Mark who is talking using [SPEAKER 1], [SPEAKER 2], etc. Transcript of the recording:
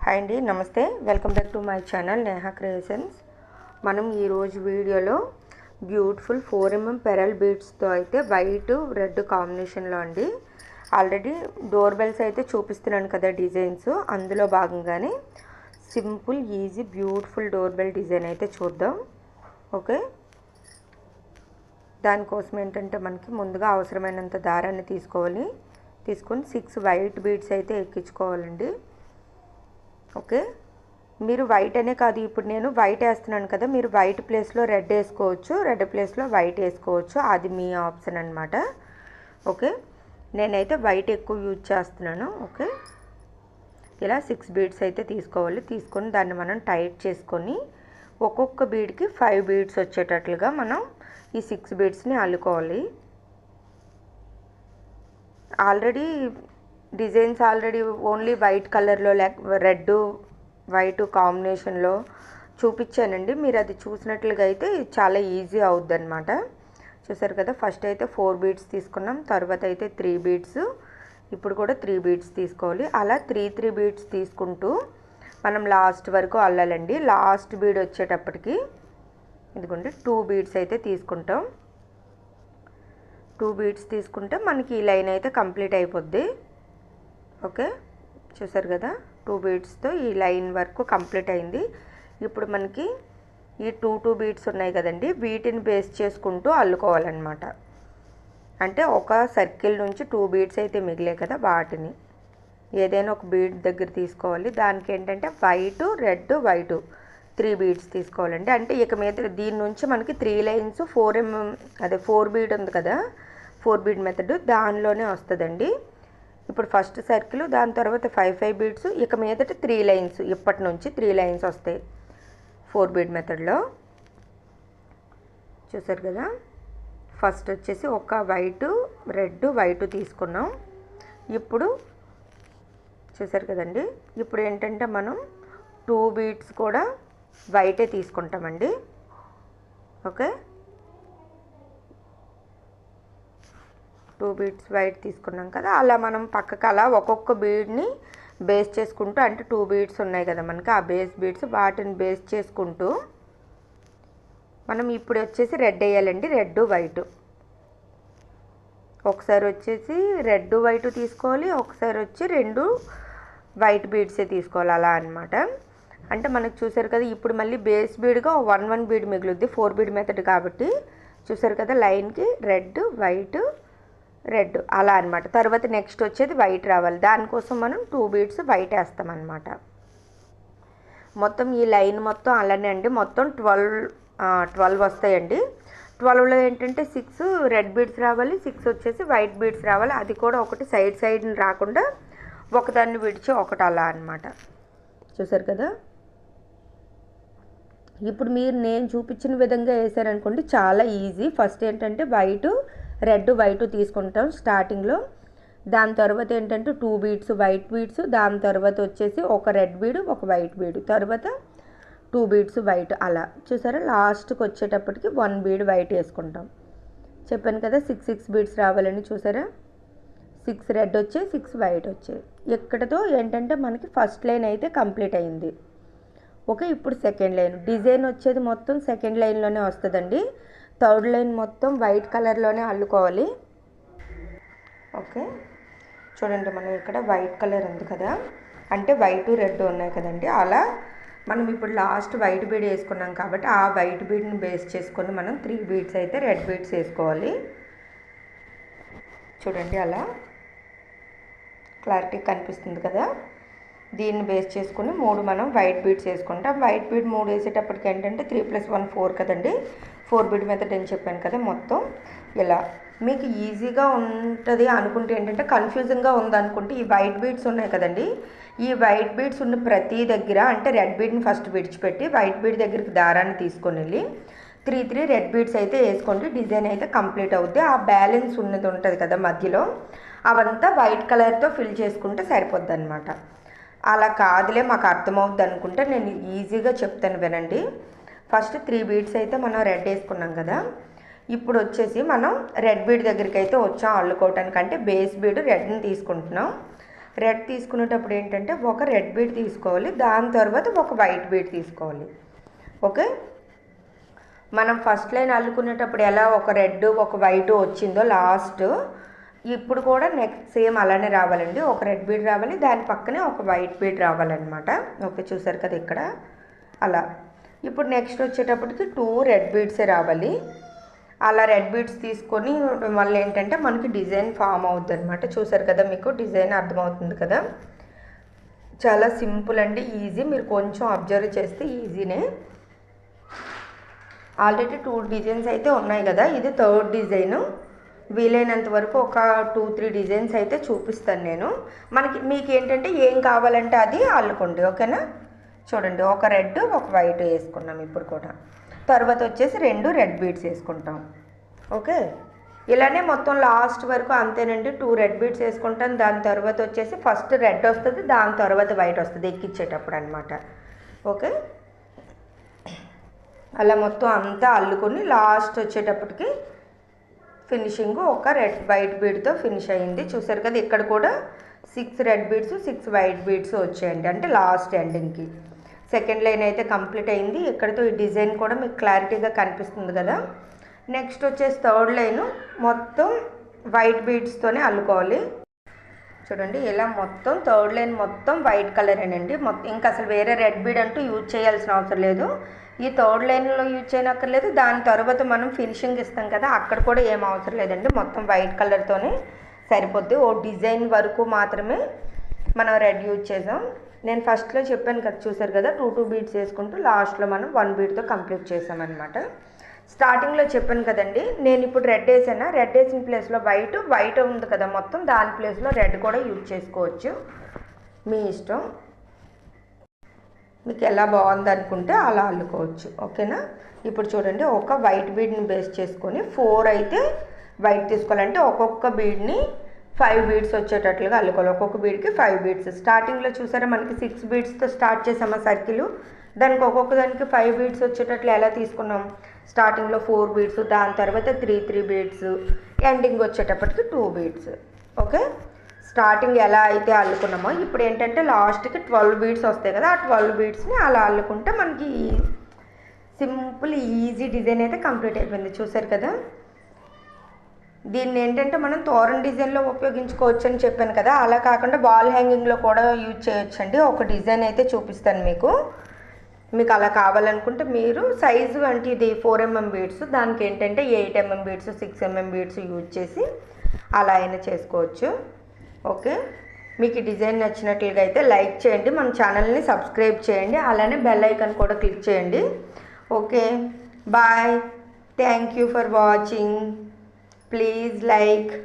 [SPEAKER 1] Hi అండి, నమస్తే. Welcome back to my channel Neha creations. మనం ఈరోజు వీడియోలో బ్యూటిఫుల్ 4mm పెరల్ బీడ్స్తో అయితే వైట్ రెడ్ కాంబినేషన్లో అండి ఆల్రెడీ డోర్ బెల్స్ అయితే చూపిస్తున్నాను కదా డిజైన్స్. అందులో భాగంగానే simple easy beautiful door bell design అయితే చూద్దాం. ఓకే, దానికోసం ఏంటంటే మనకి ముందుగా అవసరమైనంత దారాన్ని తీసుకొని 6 వైట్ బీడ్స్ అయితే ఎక్కించుకోవాలండి. ఓకే, మీరు వైట్ అనే కాదు, ఇప్పుడు నేను వైట్ వేస్తున్నాను కదా, మీరు వైట్ ప్లేస్లో రెడ్ వేసుకోవచ్చు, రెడ్ ప్లేస్లో వైట్ వేసుకోవచ్చు, అది మీ ఆప్షన్ అనమాట. ఓకే, నేనైతే వైట్ ఎక్కువ యూజ్ చేస్తున్నాను. ఓకే, ఇలా 6 బీడ్స్ అయితే తీసుకొని దాన్ని మనం టైట్ చేసుకొని ఒక్కొక్క బీడ్కి 5 బీడ్స్ వచ్చేటట్లుగా మనం ఈ 6 బీడ్స్ని అల్లుకోవాలి. ఆల్రెడీ డిజైన్స్ ఓన్లీ వైట్ కలర్లో రెడ్ వైట్ కాంబినేషన్లో చూపించానండి. మీరు అది చూసినట్లుగా అయితే చాలా ఈజీ అవుద్ది అనమాట. చూసారు కదా, ఫస్ట్ అయితే 4 బీడ్స్ తీసుకున్నాం, తర్వాత అయితే 3 బీడ్స్, ఇప్పుడు కూడా 3 బీడ్స్ తీసుకోవాలి. అలా 3 బీడ్స్ తీసుకుంటూ మనం లాస్ట్ వరకు అల్లాలండి. లాస్ట్ బీడ్ వచ్చేటప్పటికి ఇదిగోండి 2 బీడ్స్ అయితే తీసుకుంటాం. 2 బీడ్స్ తీసుకుంటే మనకి ఈ లైన్ అయితే కంప్లీట్ అయిపోద్ది. ఓకే, చూసారు కదా, 2 బీడ్స్తో ఈ లైన్ వరకు కంప్లీట్ అయింది. ఇప్పుడు మనకి ఈ 2 బీడ్స్ ఉన్నాయి కదండి, వీటిని బేస్ చేసుకుంటూ అల్లుకోవాలన్నమాట. అంటే ఒక సర్కిల్ నుంచి 2 బీడ్స్ అయితే మిగిలే కదా, వాటిని ఏదైనా ఒక బీడ్ దగ్గర తీసుకోవాలి. దానికి ఏంటంటే వైట్ రెడ్ వైట్ 3 బీడ్స్ తీసుకోవాలండి. అంటే ఇక మీద దీని నుంచి మనకి 3 లైన్స్ 4 బీడ్ ఉంది కదా, 4 బీడ్ మెథడ్ దానిలోనే వస్తుందండి. ఇప్పుడు ఫస్ట్ సర్కిల్, దాని తర్వాత 5 బీడ్స్, ఇక మీదట 3 లైన్స్, ఇప్పటి నుంచి 3 లైన్స్ వస్తాయి 4 బీడ్ మెథడ్లో. చూసారు కదా, ఫస్ట్ వచ్చేసి ఒక వైట్ రెడ్ వైట్ తీసుకున్నాం. ఇప్పుడు చూసారు కదండి, ఇప్పుడు ఏంటంటే మనం 2 బీడ్స్ కూడా వైటే తీసుకుంటామండి. ఓకే, 2 బీడ్స్ వైట్ తీసుకున్నాం కదా, అలా మనం పక్కకు అలా ఒక్కొక్క బీడ్ని బేస్ చేసుకుంటూ, అంటే 2 బీడ్స్ ఉన్నాయి కదా మనకి, ఆ బేస్ బీడ్స్ వాటిని బేస్ చేసుకుంటూ మనం ఇప్పుడు వచ్చేసి రెడ్ వేయాలండి. రెడ్ వైట్ ఒకసారి వచ్చేసి రెడ్ వైట్ తీసుకోవాలి, ఒకసారి వచ్చి 2 వైట్ బీడ్సే తీసుకోవాలి, అలా అనమాట. అంటే మనకు చూసారు కదా, ఇప్పుడు మళ్ళీ బేస్ బీడ్గా 1 బీడ్ మిగులుద్ది 4 బీడ్ మెథడ్ కాబట్టి. చూసారు కదా, లైన్కి రెడ్ వైట్ రెడ్ అలా అనమాట. తర్వాత నెక్స్ట్ వచ్చేది వైట్ రావాలి, దానికోసం మనం 2 బీడ్స్ వైట్ వేస్తామన్నమాట. మొత్తం ఈ లైన్ మొత్తం అలానే అండి, మొత్తం 12 వస్తాయండి. 12లో ఏంటంటే 6 రెడ్ బీడ్స్ రావాలి, 6 వచ్చేసి వైట్ బీడ్స్ రావాలి. అది కూడా ఒకటి సైడ్ని రాకుండా ఒకదాన్ని విడిచి ఒకటి అలా అనమాట. చూసారు కదా, ఇప్పుడు మీరు నేను చూపించిన విధంగా వేసారనుకోండి చాలా ఈజీ. ఫస్ట్ ఏంటంటే రెడ్ వైట్ తీసుకుంటాం స్టార్టింగ్లో, దాని తర్వాత ఏంటంటే 2 బీడ్స్ వైట్ బీడ్స్, దాని తర్వాత వచ్చేసి ఒక రెడ్ బీడ్ ఒక వైట్ బీడ్, తర్వాత 2 బీడ్స్ వైట్ అలా. చూసారా, లాస్ట్కి వచ్చేటప్పటికి 1 బీడ్ వైట్ వేసుకుంటాం. చెప్పాను కదా 6 బీడ్స్ రావాలని. చూసారా, 6 రెడ్ వచ్చాయి, 6 వైట్ వచ్చాయి. ఇక్కడతో ఏంటంటే మనకి ఫస్ట్ లైన్ అయితే కంప్లీట్ అయింది. ఓకే, ఇప్పుడు సెకండ్ లైన్ డిజైన్ వచ్చేది మొత్తం సెకండ్ లైన్లోనే వస్తుందండి. థర్డ్ లైన్ మొత్తం వైట్ కలర్లోనే అల్లుకోవాలి. ఓకే, చూడండి, మనం ఇక్కడ వైట్ కలర్ ఉంది కదా, అంటే వైట్ రెడ్ ఉన్నాయి కదండి, అలా మనం ఇప్పుడు లాస్ట్ వైట్ బీడ్ వేసుకున్నాం కాబట్టి ఆ వైట్ బీడ్ని బేస్ చేసుకొని మనం 3 బీడ్స్ అయితే రెడ్ బీడ్స్ వేసుకోవాలి. చూడండి, అలా క్లారిటీ కనిపిస్తుంది కదా. దీన్ని బేస్ చేసుకుని 3 మనం వైట్ బీడ్స్ వేసుకుంటాం. వైట్ బీడ్ 3 వేసేటప్పటికి ఏంటంటే 3 + 1 4 కదండి, 4 బీడ్ మెథడ్ అని చెప్పాను కదా. మొత్తం ఇలా మీకు ఈజీగా ఉంటుంది అనుకుంటే ఏంటంటే, కన్ఫ్యూజింగ్గా ఉందనుకుంటే ఈ వైట్ బీడ్స్ ఉన్నాయి కదండి, ఈ వైట్ బీడ్స్ ఉన్న ప్రతి దగ్గర అంటే రెడ్ బీడ్ని ఫస్ట్ విడిచిపెట్టి వైట్ బీడ్ దగ్గరికి దారాన్ని తీసుకొని వెళ్ళి 3 రెడ్ బీడ్స్ అయితే వేసుకోండి. డిజైన్ అయితే కంప్లీట్ అవుద్ది. ఆ బ్యాలెన్స్ ఉన్నది ఉంటుంది కదా మధ్యలో, అవంతా వైట్ కలర్తో ఫిల్ చేసుకుంటే సరిపోద్ది అనమాట. అలా కాదులే మాకు అర్థమవుద్ది అనుకుంటే నేను ఈజీగా చెప్తాను వినండి. ఫస్ట్ 3 బీడ్స్ అయితే మనం రెడ్ వేసుకున్నాం కదా, ఇప్పుడు వచ్చేసి మనం రెడ్ బీడ్ దగ్గరికి అయితే వచ్చాం అల్లుకోవటానికి. అంటే బేస్ బీడ్ రెడ్ని తీసుకుంటున్నాం, రెడ్ తీసుకునేటప్పుడు ఏంటంటే ఒక రెడ్ బీడ్ తీసుకోవాలి, దాని తర్వాత ఒక వైట్ బీడ్ తీసుకోవాలి. ఓకే, మనం ఫస్ట్ లైన్ అల్లుకునేటప్పుడు ఎలా ఒక రెడ్ ఒక వైట్ వచ్చిందో లాస్ట్, ఇప్పుడు కూడా నెక్స్ట్ సేమ్ అలానే రావాలండి. ఒక రెడ్ బీడ్ రావాలి, దాని పక్కనే ఒక వైట్ బీడ్ రావాలన్నమాట. ఓకే, చూసారు కదా ఇక్కడ అలా. ఇప్పుడు నెక్స్ట్ వచ్చేటప్పటికి 2 రెడ్ బీడ్సే రావాలి. అలా రెడ్ బీడ్స్ తీసుకొని మళ్ళీ ఏంటంటే మనకి డిజైన్ ఫామ్ అవుతుంది అనమాట. చూసారు కదా, మీకు డిజైన్ అర్థమవుతుంది కదా. చాలా సింపుల్ అండి, ఈజీ. మీరు కొంచెం అబ్జర్వ్ చేస్తే ఈజీనే. ఆల్రెడీ 2 డిజైన్స్ అయితే ఉన్నాయి కదా, ఇది 3rd డిజైను. వీలైనంత వరకు ఒక 2-3 డిజైన్స్ అయితే చూపిస్తాను నేను. మీకు ఏంటంటే ఏం కావాలంటే అది అల్లుకోండి. ఓకేనా, చూడండి ఒక రెడ్ ఒక వైట్ వేసుకున్నాం. ఇప్పుడు కూడా తర్వాత వచ్చేసి 2 రెడ్ బీడ్స్ వేసుకుంటాం. ఓకే, ఇలానే మొత్తం లాస్ట్ వరకు అంతేనండి. 2 రెడ్ బీడ్స్ వేసుకుంటాం, దాని తర్వాత వచ్చేసి ఫస్ట్ రెడ్ వస్తుంది, దాని తర్వాత వైట్ వస్తుంది ఎక్కించేటప్పుడు అనమాట. ఓకే, అలా మొత్తం అంతా అల్లుకొని లాస్ట్ వచ్చేటప్పటికి ఫినిషింగ్ ఒక రెడ్ వైట్ బీడ్తో ఫినిష్ అయ్యింది. చూసారు కదా, ఇక్కడ కూడా 6 రెడ్ బీడ్స్ 6 వైట్ బీడ్స్ వచ్చాయండి, అంటే లాస్ట్ ఎండింగ్కి. సెకండ్ లైన్ అయితే కంప్లీట్ అయింది. ఇక్కడతో ఈ డిజైన్ కూడా మీకు క్లారిటీగా కనిపిస్తుంది కదా. నెక్స్ట్ వచ్చేసి 3rd లైన్ మొత్తం వైట్ బీడ్స్తోనే అల్లుకోవాలి. చూడండి ఇలా మొత్తం 3rd లైన్ మొత్తం వైట్ కలరేనండి. మొత్తం ఇంకా అసలు వేరే రెడ్ బీడ్ అంటూ యూజ్ చేయాల్సిన అవసరం లేదు. ఈ 3rd లైన్లో యూజ్ చేయనక్కర్లేదు. దాని తర్వాత మనం ఫినిషింగ్ ఇస్తాం కదా, అక్కడ కూడా ఏం అవసరం లేదండి. మొత్తం వైట్ కలర్తోనే సరిపోద్ది. ఓ డిజైన్ వరకు మాత్రమే మనం రెడ్ యూజ్ చేసాం. నేను ఫస్ట్లో చెప్పాను కదా, చూసారు కదా, 2 బీడ్స్ వేసుకుంటూ లాస్ట్లో మనం 1 బీడ్తో కంప్లీట్ చేసామన్నమాట. స్టార్టింగ్లో చెప్పాను కదండి, నేను ఇప్పుడు రెడ్ వేసాను. రెడ్ వేసిన ప్లేస్లో వైట్ ఉంది కదా మొత్తం, దాని ప్లేస్లో రెడ్ కూడా యూజ్ చేసుకోవచ్చు, మీ ఇష్టం. మీకు ఎలా బాగుంది అనుకుంటే అలా అల్లుకోవచ్చు. ఓకేనా, ఇప్పుడు చూడండి ఒక వైట్ బీడ్ని బేస్ చేసుకొని 4 అయితే వైట్ తీసుకోవాలంటే ఒక్కొక్క బీడ్ని 5 బీడ్స్ వచ్చేటట్లుగా అల్లుకోవాలి. ఒక్కొక్క బీడ్కి 5 బీడ్స్. స్టార్టింగ్లో చూసారా మనకి 6 బీడ్స్తో స్టార్ట్ చేసామా సర్కిల్, దానికి ఒక్కొక్క దానికి 5 బీడ్స్ వచ్చేటట్లు ఎలా తీసుకున్నాం. స్టార్టింగ్లో 4 బీడ్స్, దాని తర్వాత 3 బీడ్స్, ఎండింగ్ వచ్చేటప్పటికి 2 బీడ్స్. ఓకే, స్టార్టింగ్ ఎలా అయితే అల్లుకున్నామో ఇప్పుడు ఏంటంటే లాస్ట్కి 12 బీడ్స్ వస్తాయి కదా, ఆ 12 బీడ్స్ని అలా అల్లుకుంటే మనకి సింపుల్ ఈజీ డిజైన్ అయితే కంప్లీట్ అయిపోయింది. చూసారు కదా, దీన్ని ఏంటంటే మనం తోరణ డిజైన్లో ఉపయోగించుకోవచ్చు అని చెప్పాను కదా, అలా కాకుండా వాల్ హ్యాంగింగ్లో కూడా యూజ్ చేయొచ్చండి. ఒక డిజైన్ అయితే చూపిస్తాను మీకు. అలా కావాలనుకుంటే మీరు సైజు అంటే ఇది 4mm బీడ్స్, దానికి ఏంటంటే 8mm beads 6mm beads use చేసి అలా అయినా చేసుకోవచ్చు. ఓకే, మీకు ఈ డిజైన్ నచ్చినట్లుగా అయితే లైక్ చేయండి, మన ఛానల్ని సబ్స్క్రైబ్ చేయండి, అలానే బెల్ ఐకాన్ కూడా క్లిక్ చేయండి. Okay, bye, thank you for watching. Please like